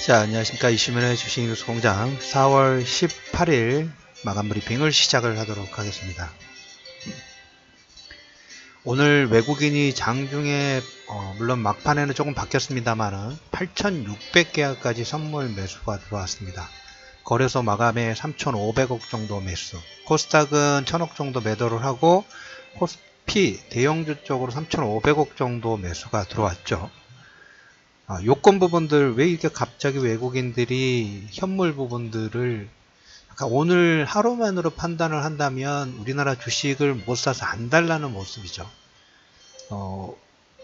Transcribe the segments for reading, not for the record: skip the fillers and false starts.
자, 안녕하십니까. 이시민의 주식뉴스공장 4월 18일 마감 브리핑을 시작을 하도록 하겠습니다. 오늘 외국인이 장중에 물론 막판에는 조금 바뀌었습니다만은 8,600계약까지 선물 매수가 들어왔습니다. 거래소 마감에 3,500억 정도 매수, 코스닥은 1,000억 정도 매도를 하고 코스피 대형주 쪽으로 3,500억 정도 매수가 들어왔죠. 요건 부분들 왜 이렇게 갑자기 외국인들이 현물 부분들을 오늘 하루만으로 판단을 한다면 우리나라 주식을 못 사서 안 달라는 모습이죠.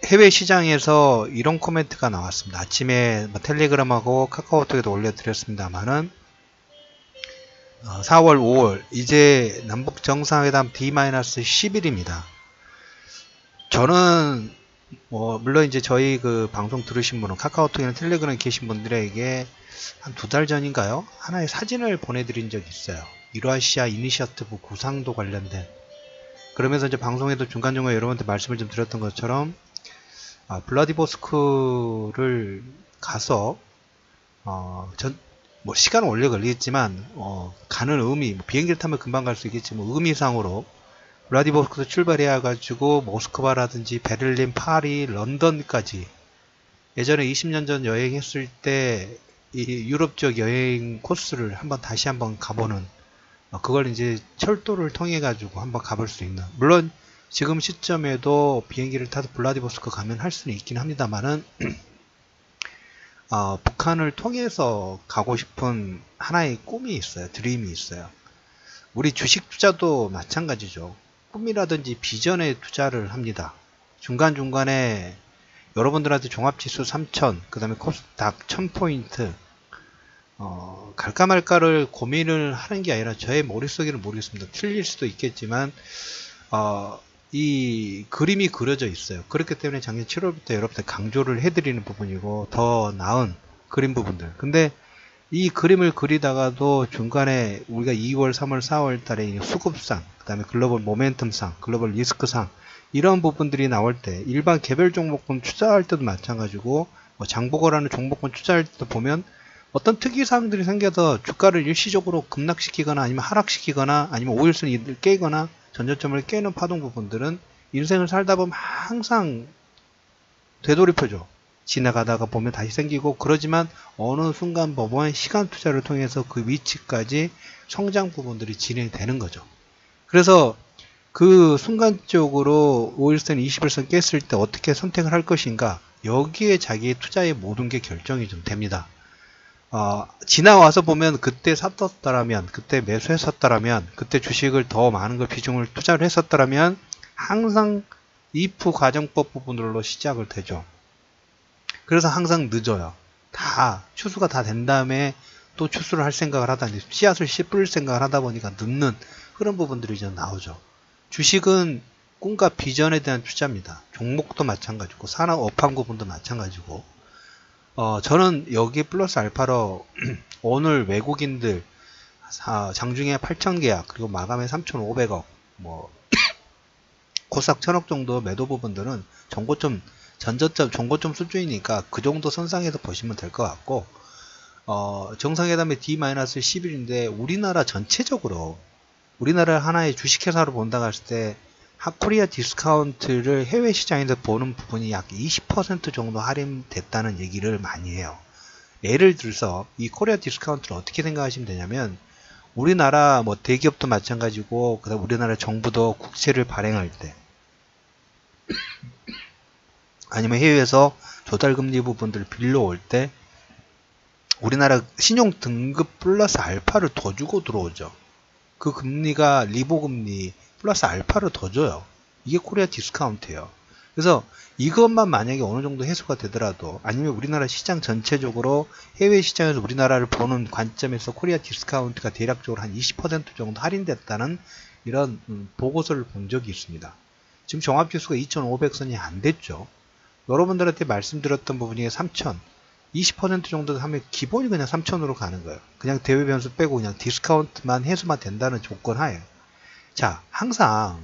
해외 시장에서 이런 코멘트가 나왔습니다. 아침에 텔레그램하고 카카오톡에도 올려드렸습니다만은 4월 5월 이제 남북 정상회담 D-10일입니다. 저는 물론 이제 저희 그 방송 들으신 분은 카카오톡이나 텔레그램에 계신 분들에게 한 2달 전인가요? 하나의 사진을 보내드린 적이 있어요. 유라시아 이니셔티브 구상도 관련된. 그러면서 이제 방송에도 중간중간에 여러분한테 말씀을 좀 드렸던 것처럼, 블라디보스크를 가서, 시간은 오래 걸리겠지만, 가는 의미, 비행기를 타면 금방 갈 수 있겠지만, 의미상으로, 블라디보스크에서 출발해가지고 모스크바라든지 베를린, 파리, 런던까지 예전에 20년 전 여행했을 때 이 유럽 쪽 여행 코스를 다시 한번 가보는, 그걸 이제 철도를 통해 가지고 한번 가볼 수 있는, 물론 지금 시점에도 비행기를 타서 블라디보스크 가면 할 수는 있긴 합니다만은 북한을 통해서 가고 싶은 하나의 꿈이 있어요. 드림이 있어요. 우리 주식 투자도 마찬가지죠. 꿈이라든지 비전에 투자를 합니다. 중간중간에 여러분들한테 종합지수 3000, 그 다음에 코스닥 1000포인트, 갈까 말까를 고민을 하는 게 아니라 저의 머릿속에는 모르겠습니다. 틀릴 수도 있겠지만, 이 그림이 그려져 있어요. 그렇기 때문에 작년 7월부터 여러분들 강조를 해드리는 부분이고, 더 나은 그림 부분들. 근데 이 그림을 그리다가도 중간에 우리가 2월, 3월, 4월 달에 수급상, 그 다음에 글로벌 모멘텀상, 글로벌 리스크상, 이런 부분들이 나올 때 일반 개별 종목군 투자할 때도 마찬가지고, 장보고라는 종목군 투자할 때도 보면 어떤 특이사항들이 생겨서 주가를 일시적으로 급락시키거나 아니면 하락시키거나 아니면 5일선을 깨거나 전저점을 깨는 파동 부분들은 인생을 살다 보면 항상 되돌이표죠. 지나가다가 보면 다시 생기고, 그러지만 어느 순간 보면 시간 투자를 통해서 그 위치까지 성장 부분들이 진행되는 거죠. 그래서 그 순간적으로 5일선, 20일선 깼을 때 어떻게 선택을 할 것인가, 여기에 자기의 투자의 모든 게 결정이 좀 됩니다. 지나와서 보면 그때 샀었더라면, 그때 매수했었더라면, 그때 주식을 더 많은 걸 비중을 투자를 했었더라면 항상 if 과정법 부분으로 시작을 되죠. 그래서 항상 늦어요. 추수가 다 된 다음에 또 추수를 할 생각을 하다, 씨앗을 뿌릴 생각을 하다 보니까 늦는 그런 부분들이 좀 나오죠. 주식은 꿈과 비전에 대한 투자입니다. 종목도 마찬가지고, 산업 업황 부분도 마찬가지고, 저는 여기 플러스 알파로 오늘 외국인들 장중에 8,000계약, 그리고 마감에 3,500억, 코스닥 1,000억 정도 매도 부분들은 전고점 수준이니까 그 정도 선상에서 보시면 될 것 같고, 정상회담의 D-10일인데 우리나라 전체적으로, 우리나라 하나의 주식회사로 본다고 했을 때 코리아 디스카운트를 해외 시장에서 보는 부분이 약 20% 정도 할인됐다는 얘기를 많이 해요. 예를 들어서 이 코리아 디스카운트를 어떻게 생각하시면 되냐면, 우리나라 대기업도 마찬가지고, 그다음 우리나라 정부도 국채를 발행할 때 아니면 해외에서 조달금리 부분들을 빌려올 때 우리나라 신용 등급 플러스 알파를 더 주고 들어오죠. 그 금리가 리보금리 플러스 알파를 더 줘요. 이게 코리아 디스카운트예요. 그래서 이것만 만약에 어느 정도 해소가 되더라도, 아니면 우리나라 시장 전체적으로 해외 시장에서 우리나라를 보는 관점에서 코리아 디스카운트가 대략적으로 한 20% 정도 할인됐다는 이런 보고서를 본 적이 있습니다. 지금 종합지수가 2,500선이 안 됐죠. 여러분들한테 말씀드렸던 부분 중에 3,000, 20% 정도 하면 기본이 그냥 3,000으로 가는 거예요. 그냥 대외 변수 빼고 그냥 디스카운트만 해소만 된다는 조건 하에. 자, 항상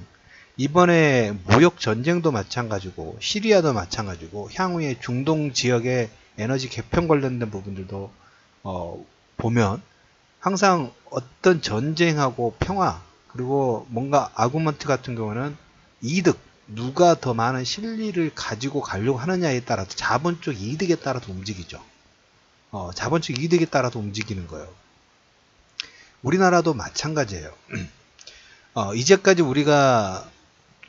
이번에 무역 전쟁도 마찬가지고, 시리아도 마찬가지고, 향후에 중동 지역의 에너지 개편 관련된 부분들도 보면 항상 어떤 전쟁하고 평화 그리고 뭔가 아구먼트 같은 경우는 이득, 누가 더 많은 실리를 가지고 가려고 하느냐에 따라서 자본적 이득에 따라서 움직이죠. 자본적 이득에 따라서 움직이는 거예요. 우리나라도 마찬가지예요. 이제까지 우리가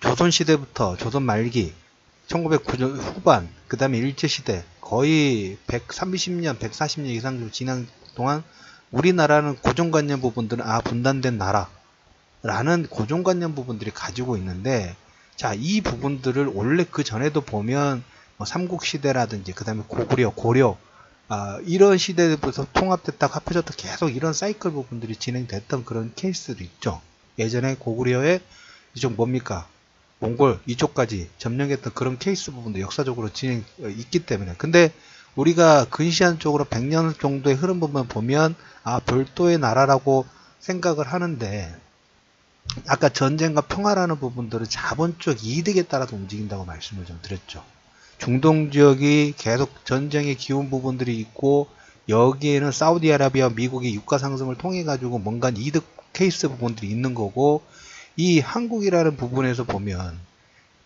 조선시대부터 조선 말기 1909년 후반 그 다음에 일제시대 거의 130년 140년 이상 지난 동안 우리나라는 고정관념 부분들은 분단된 나라 라는 고정관념 부분들이 가지고 있는데, 자, 이 부분들을 원래 그 전에도 보면 삼국시대라든지 그 다음에 고려 이런 시대부터 통합됐다 합해졌다 계속 이런 사이클 부분들이 진행됐던 그런 케이스도 있죠. 예전에 고구려의 이쪽 뭡니까 몽골 이쪽까지 점령했던 그런 케이스 부분도 역사적으로 있기 때문에. 근데 우리가 근시한 쪽으로 100년 정도의 흐름 부분 보면 별도의 나라라고 생각을 하는데, 아까 전쟁과 평화라는 부분들은 자본적 이득에 따라서 움직인다고 말씀을 좀 드렸죠. 중동 지역이 계속 전쟁의 기운 부분들이 있고, 여기에는 사우디아라비아, 미국의 유가 상승을 통해 가지고 뭔가 이득 케이스 부분들이 있는 거고, 이 한국이라는 부분에서 보면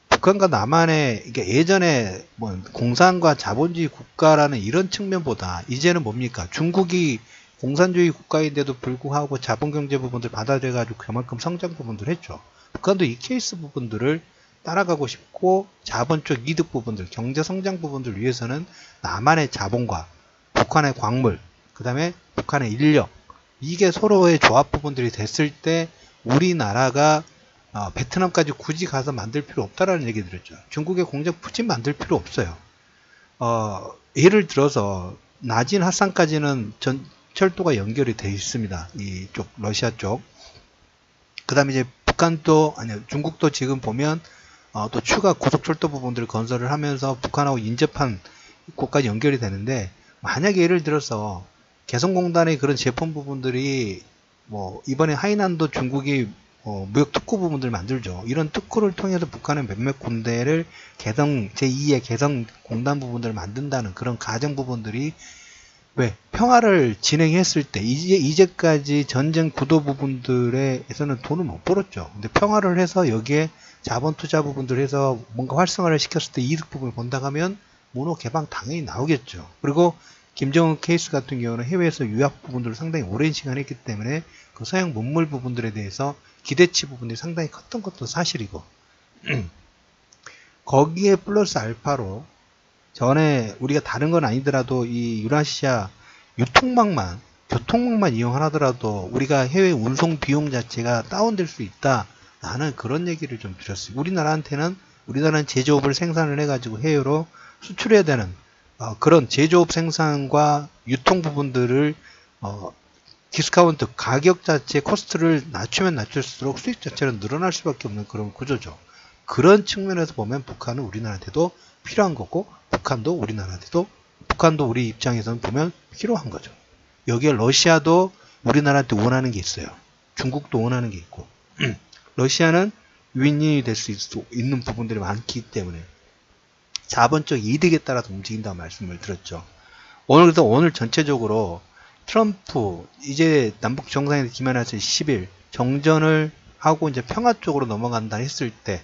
북한과 남한의 이게 예전에 공산과 자본주의 국가라는 이런 측면보다 이제는 뭡니까 중국이 공산주의 국가인데도 불구하고 자본경제 부분들 받아들여가지고 그만큼 성장 부분들 했죠. 북한도 이 케이스 부분들을 따라가고 싶고, 자본적 이득 부분들, 경제 성장 부분들 위해서는 남한의 자본과 북한의 광물, 그 다음에 북한의 인력, 이게 서로의 조합 부분들이 됐을 때 우리나라가 베트남까지 굳이 가서 만들 필요 없다라는 얘기 드렸죠. 중국의 공장 굳이 만들 필요 없어요. 예를 들어서 나진 하산까지는 철도가 연결이 되어 있습니다. 이쪽 러시아 쪽. 그 다음에 이제 북한도 중국도 지금 보면 또 추가 고속철도 부분들을 건설을 하면서 북한하고 인접한 곳까지 연결이 되는데, 만약에 예를 들어서 개성공단의 그런 제품 부분들이 이번에 하이난도 중국이 무역 특구 부분들 만들죠. 이런 특구를 통해서 북한은 몇몇 군데를 제2의 개성공단 부분들을 만든다는 그런 가정 부분들이 왜 평화를 진행했을 때 이제까지 전쟁 구도 부분들에서는 돈을 못 벌었죠. 근데 평화를 해서 여기에 자본 투자 부분들 해서 뭔가 활성화를 시켰을 때 이득 부분을 본다 하면 문호 개방 당연히 나오겠죠. 그리고 김정은 케이스 같은 경우는 해외에서 유학 부분들을 상당히 오랜 시간 했기 때문에 그 서양 문물 부분들에 대해서 기대치 부분들이 상당히 컸던 것도 사실이고, 거기에 플러스 알파로 전에 우리가 다른 건 아니더라도 이 유라시아 교통망만 이용하더라도 우리가 해외 운송 비용 자체가 다운될 수 있다라는 그런 얘기를 좀 드렸어요. 우리나라는 제조업을 생산을 해가지고 해외로 수출해야 되는 그런 제조업 생산과 유통 부분들을 디스카운트 가격 자체 코스트를 낮추면 낮출수록 수익 자체는 늘어날 수밖에 없는 그런 구조죠. 그런 측면에서 보면 북한은 우리나라한테도 필요한 거고, 북한도 우리 입장에서는 보면 필요한 거죠. 여기에 러시아도 우리나라한테 원하는 게 있어요. 중국도 원하는 게 있고, 러시아는 윈윈이 될 수 있는 부분들이 많기 때문에 자본적 이득에 따라서 움직인다고 말씀을 드렸죠. 그래서 오늘 전체적으로 트럼프 이제 남북 정상회담 기만해서 10일 정전을 하고 이제 평화 쪽으로 넘어간다 했을 때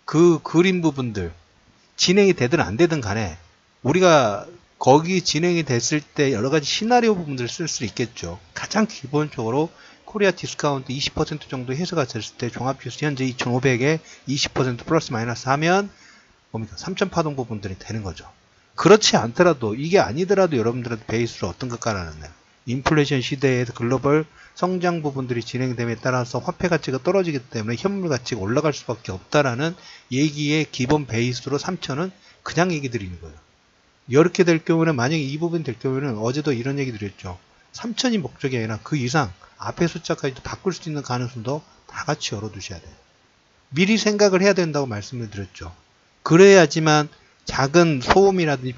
그 그림 부분들 진행이 되든 안 되든 간에 우리가 거기 진행이 됐을 때 여러 가지 시나리오 부분들을 쓸 수 있겠죠. 가장 기본적으로 코리아 디스카운트 20% 정도 해소가 됐을 때 종합지수 현재 2,500에 20% 플러스 마이너스 하면 뭡니까? 3,000파동 부분들이 되는 거죠. 그렇지 않더라도, 이게 아니더라도 여러분들한테 베이스로 어떤 것까라는 인플레이션 시대에서 글로벌 성장 부분들이 진행됨에 따라서 화폐 가치가 떨어지기 때문에 현물 가치가 올라갈 수밖에 없다라는 얘기의 기본 베이스로 3,000은 그냥 얘기 드리는 거예요. 이렇게 될 경우는, 만약에 이 부분이 될 경우는 어제도 이런 얘기 드렸죠. 3,000이 목적이 아니라 그 이상 앞에 숫자까지도 바꿀 수 있는 가능성도 다 같이 열어두셔야 돼요. 미리 생각을 해야 된다고 말씀을 드렸죠. 그래야지만 작은 소음이라든지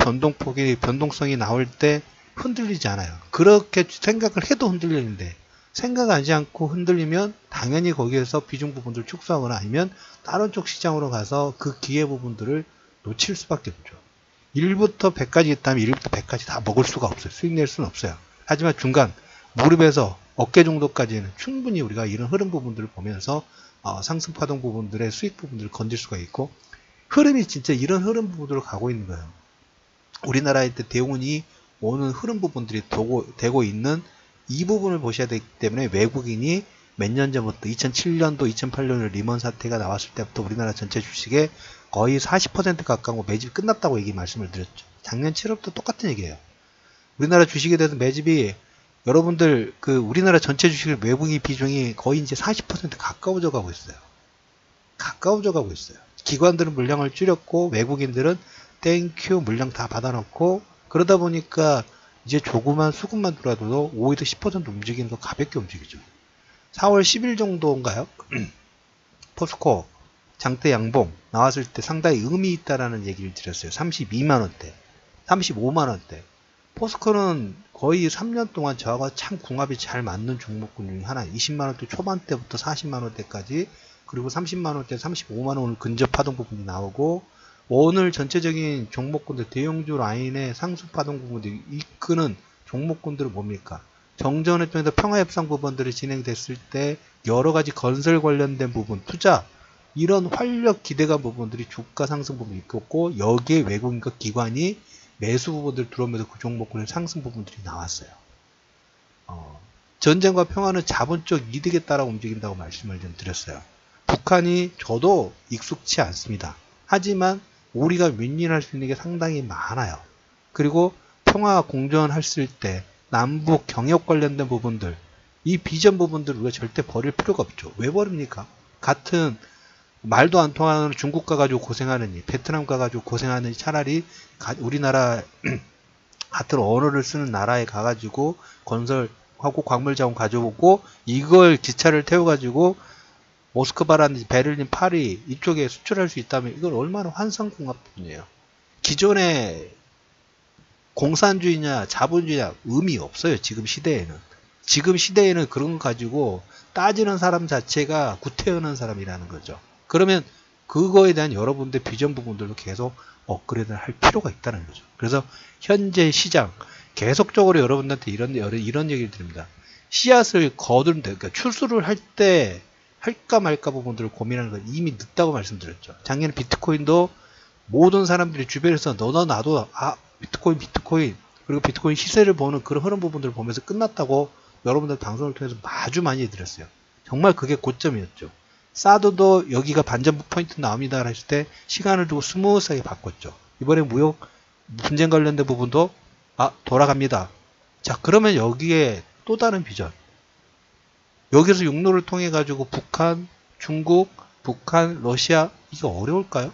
변동성이 나올 때 흔들리지 않아요. 그렇게 생각을 해도 흔들리는데, 생각하지 않고 흔들리면 당연히 거기에서 비중 부분들을 축소하거나 아니면 다른 쪽 시장으로 가서 그 기회 부분들을 놓칠 수밖에 없죠. 1부터 100까지 있다면 1부터 100까지 다 먹을 수가 없어요. 수익 낼 수는 없어요. 하지만 중간 무릎에서 어깨 정도까지는 충분히 우리가 이런 흐름 부분들을 보면서 상승 파동 부분들의 수익 부분들을 건질 수가 있고, 흐름이 진짜 이런 흐름 부분으로 가고 있는 거예요. 우리나라의 대운이 오는 흐름 부분들이 되고 있는 이 부분을 보셔야 되기 때문에, 외국인이 몇 년 전부터 2007년도 2008년에 리먼 사태가 나왔을 때부터 우리나라 전체 주식에 거의 40% 가까운 거 매집이 끝났다고 말씀을 드렸죠. 작년 7월부터 똑같은 얘기예요. 우리나라 주식에 대해서 매집이, 여러분들 우리나라 전체 주식의 외국인 비중이 거의 이제 40% 가까워져 가고 있어요. 가까워져 가고 있어요. 기관들은 물량을 줄였고 외국인들은 땡큐 물량 다 받아놓고, 그러다 보니까 이제 조그만 수급만 들어와도 오히려 10% 움직이는 거 가볍게 움직이죠. 4월 10일 정도인가요? 포스코 장대 양봉 나왔을 때 상당히 의미 있다라는 얘기를 드렸어요. 32만원대, 35만원대. 포스코는 거의 3년 동안 저하고 참 궁합이 잘 맞는 종목군 중에 하나. 20만원대 초반대부터 40만원대까지, 그리고 30만원대, 35만원을 근접하던 부분이 나오고, 오늘 전체적인 종목군들 대형주 라인의 상승 파동 부분들이 이끄는 종목군들은 뭡니까? 정전을 통해서 평화협상 부분들이 진행됐을 때 여러가지 건설 관련된 부분, 투자, 이런 활력 기대감 부분들이 주가 상승 부분이 있었고, 여기에 외국인과 기관이 매수 부분들 들어오면서 그 종목군의 상승 부분들이 나왔어요. 전쟁과 평화는 자본적 이득에 따라 움직인다고 말씀을 좀 드렸어요. 북한이 저도 익숙치 않습니다. 하지만 우리가 윈윈할 수 있는 게 상당히 많아요. 그리고 평화 공존했을 때 남북 경협 관련된 부분들, 이 비전 부분들을 우리가 절대 버릴 필요가 없죠. 왜 버립니까? 같은 말도 안 통하는 중국 가가지고 고생하느니, 베트남 가가지고 고생하느니, 차라리 우리나라 같은 언어를 쓰는 나라에 가가지고 건설하고 광물 자원 가져오고, 이걸 기차를 태워가지고 모스크바라든지 베를린, 파리 이쪽에 수출할 수 있다면 이건 얼마나 환상궁합뿐이에요. 기존의 공산주의냐 자본주의냐 의미 없어요. 지금 시대에는. 지금 시대에는 그런 거 가지고 따지는 사람 자체가 구태여는 사람이라는 거죠. 그러면 그거에 대한 여러분들 비전 부분들도 계속 업그레이드를 할 필요가 있다는 거죠. 그래서 현재 시장 계속적으로 여러분들한테 이런 얘기를 드립니다. 씨앗을 거둔, 그러니까 추수를 할 때 할까 말까 부분들을 고민하는 건 이미 늦다고 말씀드렸죠. 작년에 비트코인도 모든 사람들이 주변에서 너나 나도 비트코인 그리고 비트코인 시세를 보는 그런 흐름 부분들을 보면서 끝났다고 여러분들 방송을 통해서 아주 많이 해드렸어요. 정말 그게 고점이었죠. 사드도 여기가 반전 포인트 나옵니다 했을 때 시간을 두고 스무스하게 바꿨죠. 이번에 무역 분쟁 관련된 부분도 돌아갑니다. 자, 그러면 여기에 또 다른 비전, 여기서 육로를 통해 가지고 북한, 중국, 북한, 러시아, 이게 어려울까요?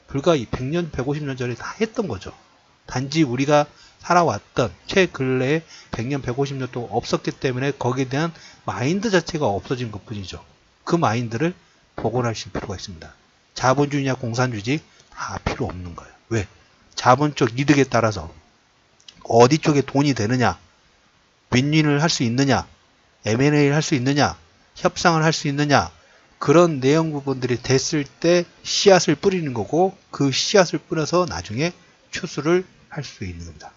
불과 100년, 150년 전에 다 했던 거죠. 단지 우리가 살아왔던 최근래에 100년, 150년 동안 없었기 때문에 거기에 대한 마인드 자체가 없어진 것 뿐이죠. 그 마인드를 복원하실 필요가 있습니다. 자본주의냐 공산주의 다 필요 없는 거예요. 왜? 자본적 이득에 따라서 어디 쪽에 돈이 되느냐, 윈윈을 할 수 있느냐, M&A를 할 수 있느냐, 협상을 할 수 있느냐, 그런 내용 부분들이 됐을 때 씨앗을 뿌리는 거고, 그 씨앗을 뿌려서 나중에 추수를 할 수 있는 겁니다.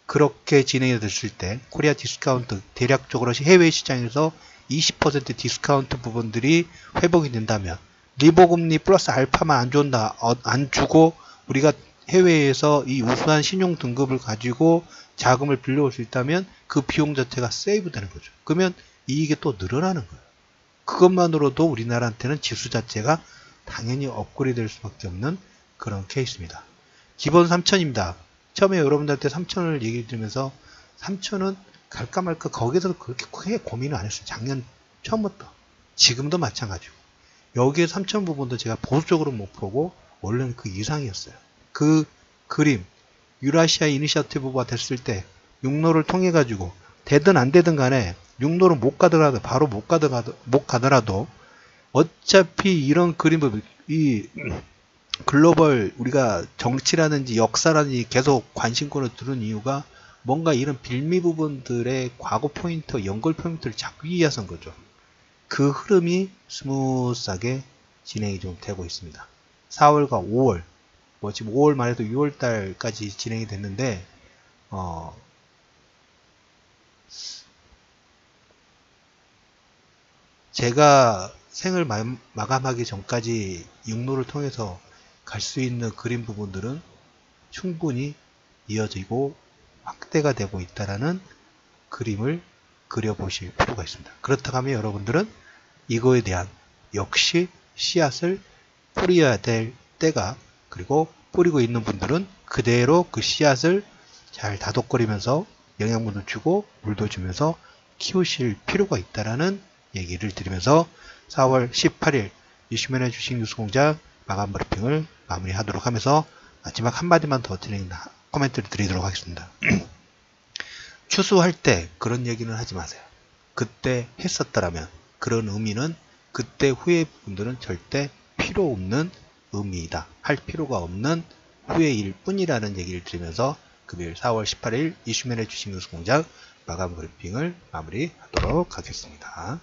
그렇게 진행이 됐을 때 코리아 디스카운트, 대략적으로 해외 시장에서 20% 디스카운트 부분들이 회복이 된다면, 리보금리 플러스 알파만 안 주고 우리가 해외에서 이 우수한 신용 등급을 가지고 자금을 빌려올 수 있다면 그 비용 자체가 세이브 되는 거죠. 그러면 이익이 또 늘어나는 거예요. 그것만으로도 우리나라한테는 지수 자체가 당연히 업그레이드 될 수밖에 없는 그런 케이스입니다. 기본 3,000입니다. 처음에 여러분들한테 3,000을 얘기 드리면서 3,000은 갈까 말까 거기서 그렇게 크게 고민을 안 했어요. 작년 처음부터. 지금도 마찬가지고. 여기에 3,000 부분도 제가 보수적으로 못 보고 원래는 그 이상이었어요. 그 그림, 유라시아 이니셔티브가 됐을 때 육로를 통해 가지고 되든 안 되든 간에 육로를 못 가더라도 어차피 이런 그림을, 이 글로벌 우리가 정치라든지 역사라든지 계속 관심권을 두는 이유가 뭔가 이런 빌미 부분들의 과거 포인트, 연결 포인트를 잡기 위해서인 거죠. 그 흐름이 스무스하게 진행이 좀 되고 있습니다. 4월과 5월, 지금 5월 말에도 6월 달까지 진행이 됐는데, 제가 생을 마감하기 전까지 육로를 통해서 갈 수 있는 그림 부분들은 충분히 이어지고 확대가 되고 있다라는 그림을 그려보실 필요가 있습니다. 그렇다고 하면 여러분들은 이거에 대한 역시 씨앗을 뿌려야 될 때가, 그리고 뿌리고 있는 분들은 그대로 그 씨앗을 잘 다독거리면서 영양분도 주고 물도 주면서 키우실 필요가 있다라는 얘기를 드리면서 4월 18일 이슈맨의 주식 뉴스공장 마감 브리핑을 마무리하도록 하면서 마지막 한마디만 더 코멘트를 드리도록 하겠습니다. 추수할 때 그런 얘기는 하지 마세요. 그때 했었더라면, 그런 의미는 그때 후의 분들은 절대 필요 없는 의미이다. 할 필요가 없는 후의 일 뿐이라는 얘기를 드리면서 금요일 4월 18일 이슈맨의 주식 뉴스공장 마감 브리핑을 마무리하도록 하겠습니다.